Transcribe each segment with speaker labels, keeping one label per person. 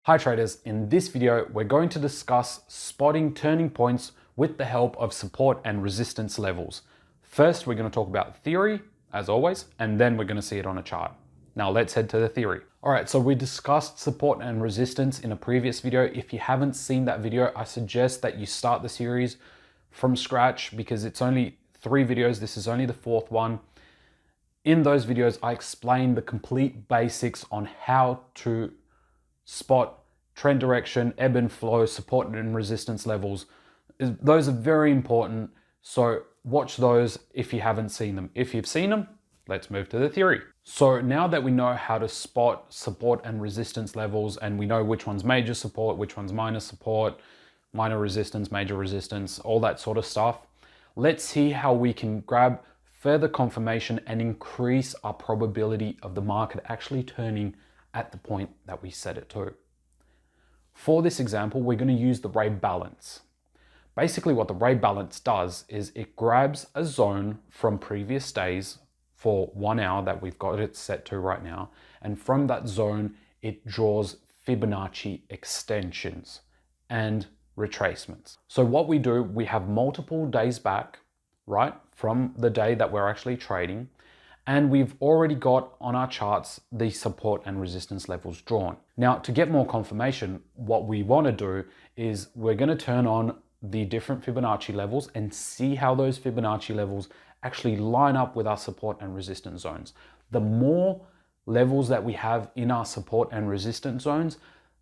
Speaker 1: Hi traders, in this video we're going to discuss spotting turning points with the help of support and resistance levels. First we're going to talk about theory, as always, and then we're going to see it on a chart. Now let's head to the theory. Alright, so we discussed support and resistance in a previous video. If you haven't seen that video, I suggest that you start the series from scratch because it's only 3 videos. This is only the 4th one. In those videos I explain the complete basics on how to spot trend direction, ebb and flow, support and resistance levels. Those are very important, so watch those if you haven't seen them. If you've seen them, let's move to the theory. So now that we know how to spot support and resistance levels, and we know which one's major support, which one's minor support, minor resistance, major resistance, all that sort of stuff, let's see how we can grab further confirmation and increase our probability of the market actually turning at the point that we set it to. For this example, we're going to use the Ray balance. Basically what the Ray balance does is it grabs a zone from previous days for 1 hour that we've got it set to right now, and from that zone it draws Fibonacci extensions and retracements. So what we do, we have multiple days back, right, from the day that we're actually trading, and we've already got on our charts the support and resistance levels drawn. Now, to get more confirmation, what we want to do is we're going to turn on the different Fibonacci levels and see how those Fibonacci levels actually line up with our support and resistance zones. The more levels that we have in our support and resistance zones,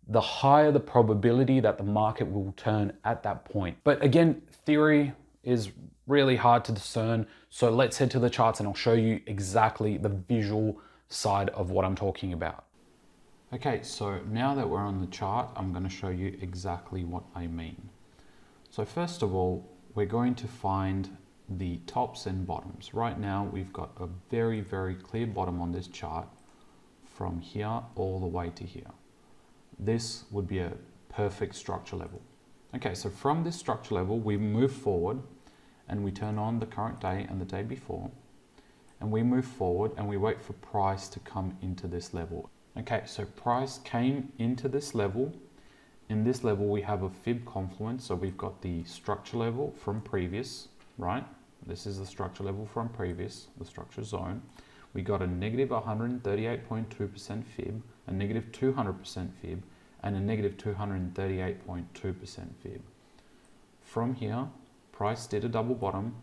Speaker 1: the higher the probability that the market will turn at that point. But again, theory is really hard to discern. So let's head to the charts and I'll show you exactly the visual side of what I'm talking about. Okay, so now that we're on the chart, I'm going to show you exactly what I mean. So first of all, we're going to find the tops and bottoms. Right now, we've got a very, very clear bottom on this chart from here all the way to here. This would be a perfect structure level. Okay, so from this structure level, we move forward and we turn on the current day and the day before, and we move forward and we wait for price to come into this level. Okay, so price came into this level. In this level, we have a fib confluence. So we've got the structure level from previous, right? This is the structure level from previous, the structure zone. We got a negative 138.2% fib, a negative 200% fib, and a negative 238.2% fib. From here, price did a double bottom,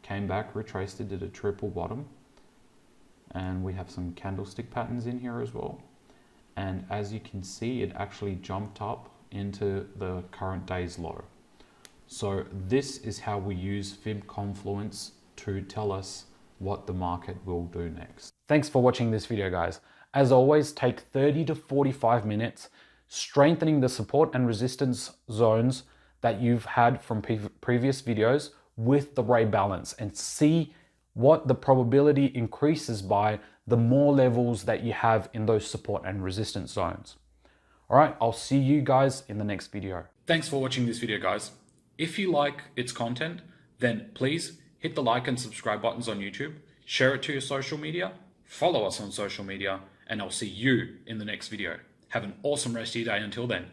Speaker 1: came back, retraced it, did a triple bottom, and we have some candlestick patterns in here as well. And as you can see, it actually jumped up into the current day's low. So this is how we use fib confluence to tell us what the market will do next. Thanks for watching this video, guys. As always, take 30 to 45 minutes strengthening the support and resistance zones that you've had from previous videos with the Ray balance, and see what the probability increases by the more levels that you have in those support and resistance zones. All right, I'll see you guys in the next video. Thanks for watching this video, guys. If you like its content, then please hit the like and subscribe buttons on YouTube, share it to your social media, follow us on social media, and I'll see you in the next video. Have an awesome rest of your day until then.